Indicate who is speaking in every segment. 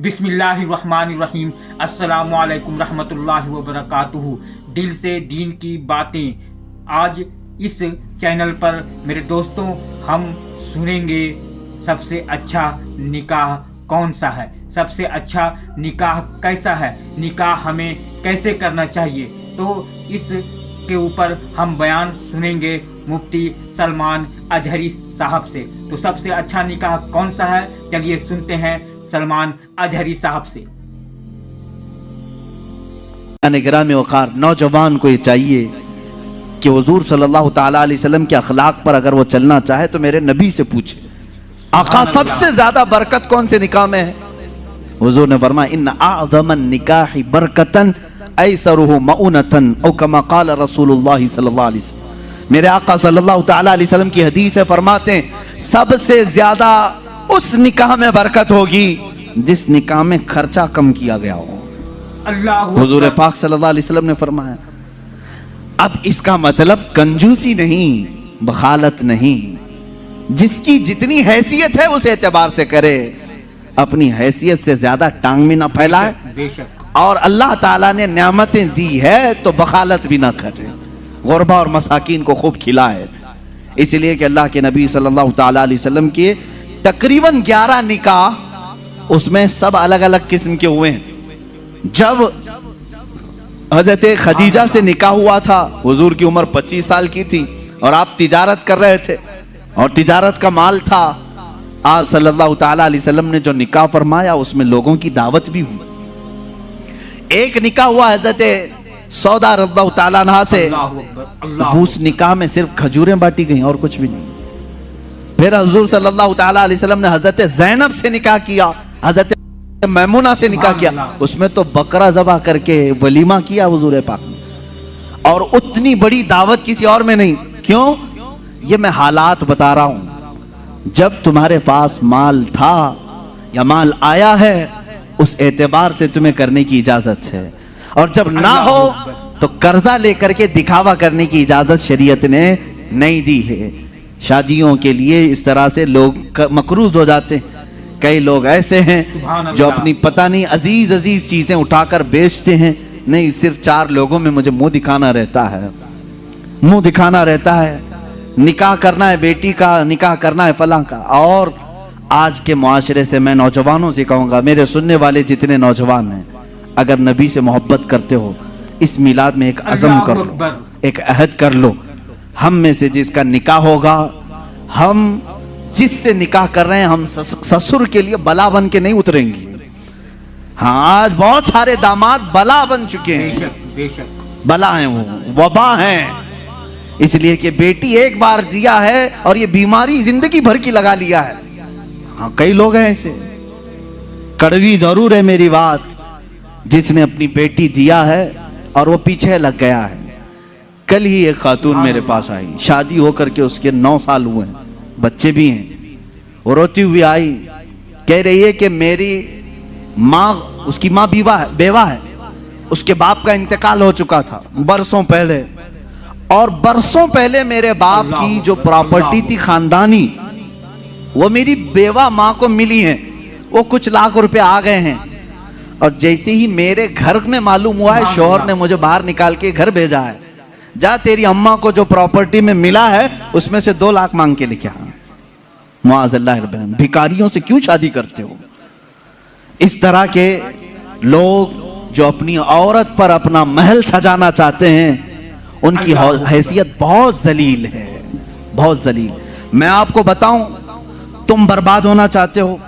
Speaker 1: बिस्मिल्लाहिर्रहमानिर्रहीम। अस्सलामुअलैकुम रहमतुल्लाहि व बरकातुहू। दिल से दीन की बातें। आज इस चैनल पर मेरे दोस्तों हम सुनेंगे सबसे अच्छा निकाह कौन सा है, सबसे अच्छा निकाह कैसा है, निकाह हमें कैसे करना चाहिए। तो इसके ऊपर हम बयान सुनेंगे मुफ्ती सलमान अजहरी साहब से। तो सबसे अच्छा निकाह कौन सा है, चलिए सुनते हैं सलमान अजहरी साहब से।
Speaker 2: निगरानी वक़ार नौजवान को ये चाहिए कि हुजूर सल्लल्लाहु ताला अलैहि वसल्लम के अखलाक पर अगर वो चलना चाहे तो मेरे नबी से पूछे, आका सबसे ज्यादा बरकत कौन से निकाह में है। हुजूर ने फरमाया इन्न अअज़मन निकाहि बरकतन ऐसरुहु मऊनतन औ कमा क़ाल रसूलुल्लाह सल्लल्लाहु अलैहि वसल्लम। मेरे आका सल्लल्लाहु ताला अलैहि वसल्लम की हदीस है, फरमाते हैं सबसे ज्यादा उस निकाह में बरकत होगी जिस निकाह में खर्चा कम किया गया हो। हुजूर पाक सल्लल्लाहु अलैहि वसल्लम ने फरमाया। अब इसका मतलब कंजूसी नहीं, बखालत नहीं, जिसकी जितनी हैसियत है उस एतबार से करे, अपनी हैसियत से ज्यादा टांग में ना फैलाए, और अल्लाह ताला ने नेमतें दी है तो बखालत भी ना करे, गुरबा और मसाकीन को खूब खिलाए। इसलिए कि अल्लाह के नबी सल्लल्लाहु ताला अलैहि वसल्लम के तकरीबन 11 निकाह, उसमें सब अलग अलग किस्म के हुए हैं। जब हजरत खदीजा से निकाह हुआ था, हुजूर की उम्र 25 साल की थी और आप तिजारत कर रहे थे और तिजारत का माल था। आप सल्लल्लाहु ताला अलैहि वसल्लम ने जो निकाह फरमाया उसमें लोगों की दावत भी हुई। एक निकाह हुआ हजरत सौदा रज़ियल्लाहु ताला अन्हा से, उस निकाह में सिर्फ खजूरें बांटी गई और कुछ भी नहीं। फिर हुजूर सल्लल्लाहु ताला अलैहि वसल्लम ने हजरत ज़ैनब से निकाह किया, हजरत मैमुना से निकाह किया, उसमें तो बकरा ज़बह करके वलीमा किया हुजूर पाक ने, और उतनी बड़ी दावत किसी और में नहीं। क्यों? ये मैं हालात बता रहा हूं। जब तुम्हारे पास माल था या माल आया है उस एतबार से तुम्हें करने की इजाजत है, और जब ना हो तो कर्जा लेकर के दिखावा करने की इजाजत शरीयत ने नहीं दी है। शादियों के लिए इस तरह से लोग मकरूज हो जाते हैं। कई लोग ऐसे हैं जो अपनी पता नहीं अजीज अजीज चीजें उठाकर बेचते हैं। नहीं, सिर्फ 4 लोगों में मुझे मुंह दिखाना रहता है, मुंह दिखाना रहता है, निकाह करना है बेटी का, निकाह करना है फलां का। और आज के मुआशरे से मैं नौजवानों से कहूंगा, मेरे सुनने वाले जितने नौजवान हैं, अगर नबी से मोहब्बत करते हो इस मिलाद में एक अज़म कर लो, एक अहद कर लो। हम में से जिसका निकाह होगा, हम जिससे निकाह कर रहे हैं, हम ससुर के लिए बला बन के नहीं उतरेंगे। हाँ, आज बहुत सारे दामाद बला बन चुके हैं, बेशक बला हैं, वो वबा हैं। इसलिए कि बेटी एक बार दिया है और ये बीमारी जिंदगी भर की लगा लिया है। हाँ, कई लोग हैं ऐसे। कड़वी जरूर है मेरी बात, जिसने अपनी बेटी दिया है और वो पीछे लग गया है। कल ही एक खातून मेरे पास आई, शादी होकर के उसके 9 साल हुए हैं, बच्चे भी हैं। वो रोती हुई आई, कह रही है कि मेरी माँ, उसकी माँ बेवा है, उसके बाप का इंतकाल हो चुका था बरसों पहले, और बरसों पहले मेरे बाप की जो प्रॉपर्टी थी खानदानी, वो मेरी बेवा माँ को मिली है। वो कुछ लाख रुपए आ गए हैं, और जैसे ही मेरे घर में मालूम हुआ है, शौहर ने मुझे बाहर निकाल के घर भेजा है, जा तेरी अम्मा को जो प्रॉपर्टी में मिला है उसमें से 2 लाख मांग के लेके आ। मुआज़ल्लाह, भिखारियों से क्यों शादी करते हो? इस तरह के लोग जो अपनी औरत पर अपना महल सजाना चाहते हैं, उनकी हैसियत बहुत जलील है, बहुत जलील। मैं आपको बताऊं, तुम बर्बाद होना चाहते हो,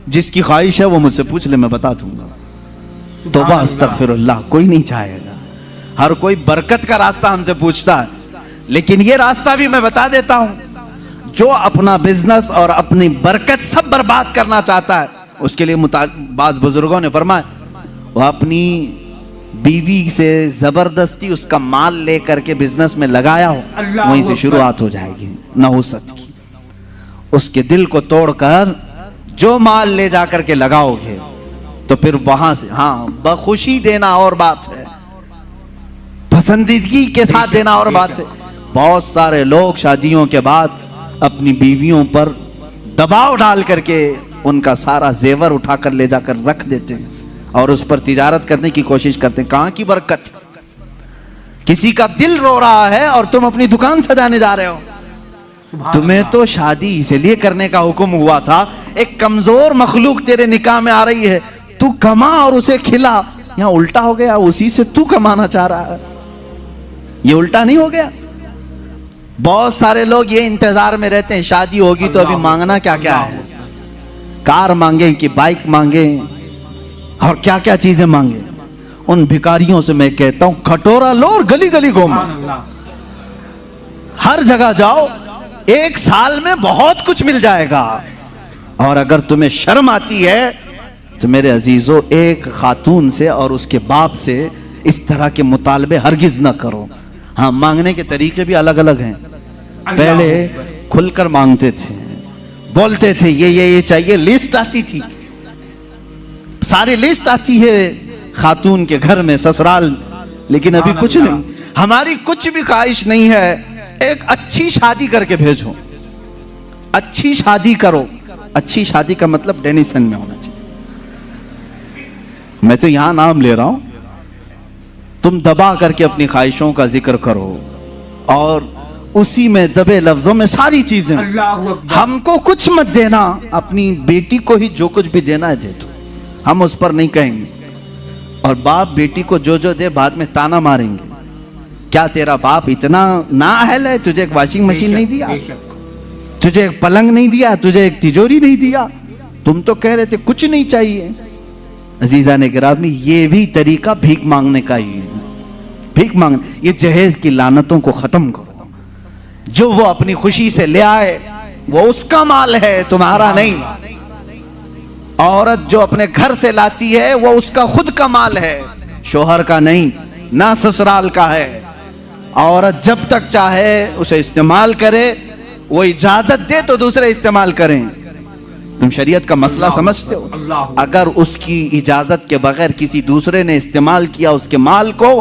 Speaker 2: जिसकी ख्वाहिश है वो मुझसे पूछ ले, मैं बता दूंगा। तौबा अस्तगफिरुल्लाह, कोई नहीं चाहेगा। हर कोई बरकत का रास्ता हमसे पूछता है, लेकिन ये रास्ता भी मैं बता देता हूं, जो अपना बिजनेस और अपनी बरकत सब बर्बाद करना चाहता है, उसके लिए बाज़ बुजुर्गों ने फरमाया, वह अपनी बीवी से जबरदस्ती उसका माल लेकर के बिजनेस में लगाया हो, वहीं से शुरुआत हो जाएगी नहुसत की। उसके दिल को तोड़कर जो माल ले जाकर के लगाओगे तो फिर वहां से, हाँ, बखुशी देना और बात है, पसंदीदगी के साथ देना और बात है। बहुत सारे लोग शादियों के बाद अपनी बीवियों पर दबाव डाल करके उनका सारा जेवर उठाकर ले जाकर रख देते हैं और उस पर तिजारत करने की कोशिश करते हैं। कहां की बरकत? किसी का दिल रो रहा है और तुम अपनी दुकान सजाने जा रहे हो। तुम्हें तो शादी इसलिए करने का हुक्म हुआ था, एक कमजोर मखलूक तेरे निकाह में आ रही है, तू कमा और उसे खिला। यहां उल्टा हो गया, उसी से तू कमाना चाह रहा है। ये उल्टा नहीं हो गया? बहुत सारे लोग ये इंतजार में रहते हैं शादी होगी तो अभी मांगना क्या क्या है, कार मांगे कि बाइक मांगे और क्या क्या चीजें मांगे। उन भिखारियों से मैं कहता हूं खटोरा लो और गली गली घूमो, हर जगह जाओ, एक साल में बहुत कुछ मिल जाएगा। और अगर तुम्हें शर्म आती है तो मेरे अजीजों, एक खातून से और उसके बाप से इस तरह के मुतालबे हरगिज ना करो। हाँ, मांगने के तरीके भी अलग अलग हैं। पहले खुलकर मांगते थे, बोलते थे ये चाहिए, लिस्ट आती थी, सारी लिस्ट आती है खातून के घर में, ससुराल। लेकिन अभी कुछ नहीं, हमारी कुछ भी ख्वाहिश नहीं है, एक अच्छी शादी करके भेजो, अच्छी शादी करो। अच्छी शादी का मतलब डेनिसन में होना चाहिए। मैं तो यहां नाम ले रहा हूं, तुम दबा करके अपनी ख्वाहिशों का जिक्र करो और उसी में दबे लफ्जों में सारी चीजें। हमको कुछ मत देना, अपनी बेटी को ही जो कुछ भी देना है दे दो, हम उस पर नहीं कहेंगे। और बाप बेटी को जो जो दे बाद में ताना मारेंगे, क्या तेरा बाप इतना नाअहल है, तुझे एक वॉशिंग मशीन नहीं दिया, तुझे एक पलंग नहीं दिया, तुझे एक तिजोरी नहीं दिया, तुम तो कह रहे थे कुछ नहीं चाहिए। अजीजा ने गिरामी, ये भी तरीका भीख मांगने का ही है। भीख मांगने, ये जहेज की लानतों को खत्म करो। जो वो अपनी खुशी से ले आए वो उसका माल है, तुम्हारा नहीं। औरत जो अपने घर से लाती है वो उसका खुद का माल है, शोहर का नहीं, ना ससुराल का है। औरत जब तक चाहे उसे इस्तेमाल करे, वो इजाजत दे तो दूसरे इस्तेमाल करें। तुम शरीयत का मसला समझते हो? अगर उसकी इजाजत के बगैर किसी दूसरे ने इस्तेमाल किया उसके माल को,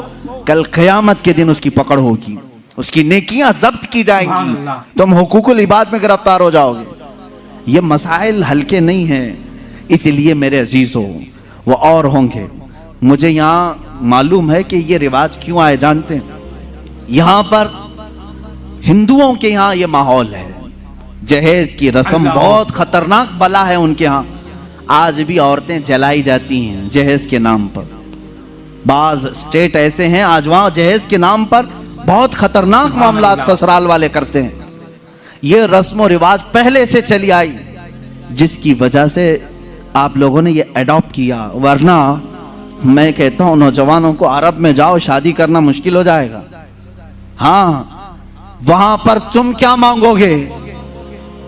Speaker 2: कल क़यामत के दिन उसकी पकड़ होगी, उसकी नेकियां जब्त की जाएंगी, तुम हुकूकुल इबाद में गिरफ्तार हो जाओगे। ये मसाइल हल्के नहीं हैं, इसलिए मेरे अजीजों वो और होंगे। मुझे यहाँ मालूम है कि ये रिवाज क्यों आए जानते हैं? यहाँ पर हिंदुओं के यहाँ ये माहौल है, जहेज की रस्म बहुत खतरनाक बला है उनके यहाँ। आज भी औरतें जलाई जाती हैं जहेज के नाम पर। बाज स्टेट ऐसे हैं आज वहां जहेज के नाम पर बहुत खतरनाक मामला ससुराल वाले करते हैं। ये रस्म और रिवाज पहले से चली आई, जिसकी वजह से आप लोगों ने ये अडॉप्ट किया। वरना मैं कहता हूं नौजवानों को, अरब में जाओ, शादी करना मुश्किल हो जाएगा। हाँ, वहां पर तुम क्या मांगोगे?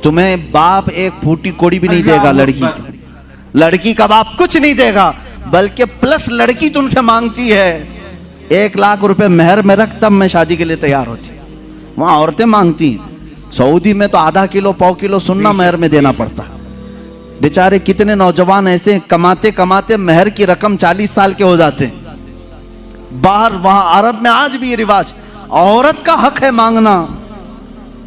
Speaker 2: तुम्हें बाप एक फूटी कोड़ी भी नहीं देगा लड़की का बाप कुछ नहीं देगा, बल्कि प्लस लड़की तुमसे मांगती है 1 लाख रुपए मेहर में रख, तब मैं शादी के लिए तैयार होती। वहां औरतें मांगती हैं। सऊदी में तो आधा किलो पाव किलो सुन्ना मेहर में देना पड़ता। बेचारे कितने नौजवान ऐसे कमाते कमाते मेहर की रकम 40 साल के हो जाते हैं। बाहर वहां अरब में आज भी ये रिवाज, औरत का हक है मांगना,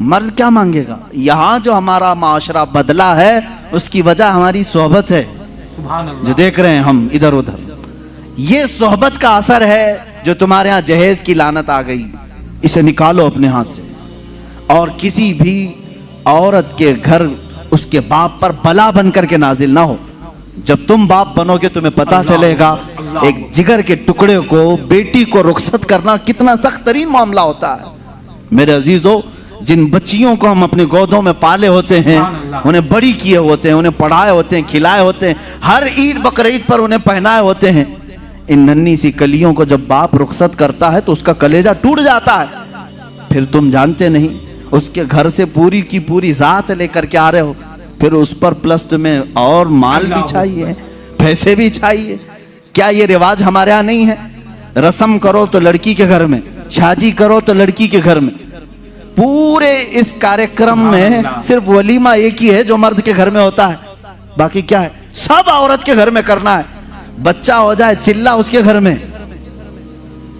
Speaker 2: मर्द क्या मांगेगा? यहां जो हमारा माशरा बदला है उसकी वजह हमारी सोहबत है, जो देख रहे हैं हम इधर उधर। ये सोहबत का असर है जो तुम्हारे यहाँ जहेज की लानत आ गई। इसे निकालो अपने हाथ से, और किसी भी औरत के घर उसके बाप पर बला बन करके नाजिल ना हो। जब तुम बाप बनोगे तुम्हें पता चलेगा एक जिगर के टुकड़े को, बेटी को रुखसत करना कितना सख्त तरीन मामला होता है। मेरे अजीजों, जिन बच्चियों को हम अपने गोदों में पाले होते हैं, उन्हें बड़ी किए होते हैं, उन्हें पढ़ाए होते हैं, खिलाए होते हैं, हर ईद बकरीद पर उन्हें पहनाए होते हैं, इन नन्ही सी कलियों को जब बाप रुखसत करता है तो उसका कलेजा टूट जाता है। फिर तुम जानते नहीं, उसके घर से पूरी की पूरी जात लेकर के आ रहे हो, फिर उस पर प्लस तुम्हें और माल भी चाहिए, पैसे भी चाहिए। क्या ये रिवाज हमारे यहाँ नहीं है? रस्म करो तो लड़की के घर में, शादी करो तो लड़की के घर में। पूरे इस कार्यक्रम में सिर्फ वलीमा एक ही है जो मर्द के घर में होता है, बाकी क्या है? सब औरत के घर में करना है। बच्चा हो जाए चिल्ला उसके घर में।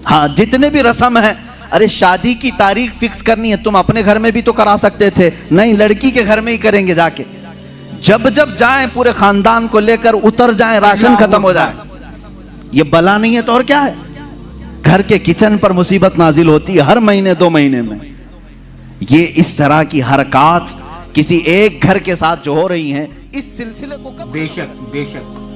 Speaker 2: हाँ, जितने भी रस्म है, अरे शादी की तारीख फिक्स करनी है, तुम अपने घर में भी तो करा सकते थे, नहीं लड़की के घर में ही करेंगे जाके। जब जब जाएं पूरे खानदान को लेकर उतर जाएं, राशन खत्म हो जाए। ये बला नहीं है तो और क्या है? घर के किचन पर मुसीबत नाजिल होती है हर महीने 2 महीने में। ये इस तरह की हरकत किसी एक घर के साथ जो हो रही हैं, इस सिलसिले को
Speaker 1: बेशक बेशक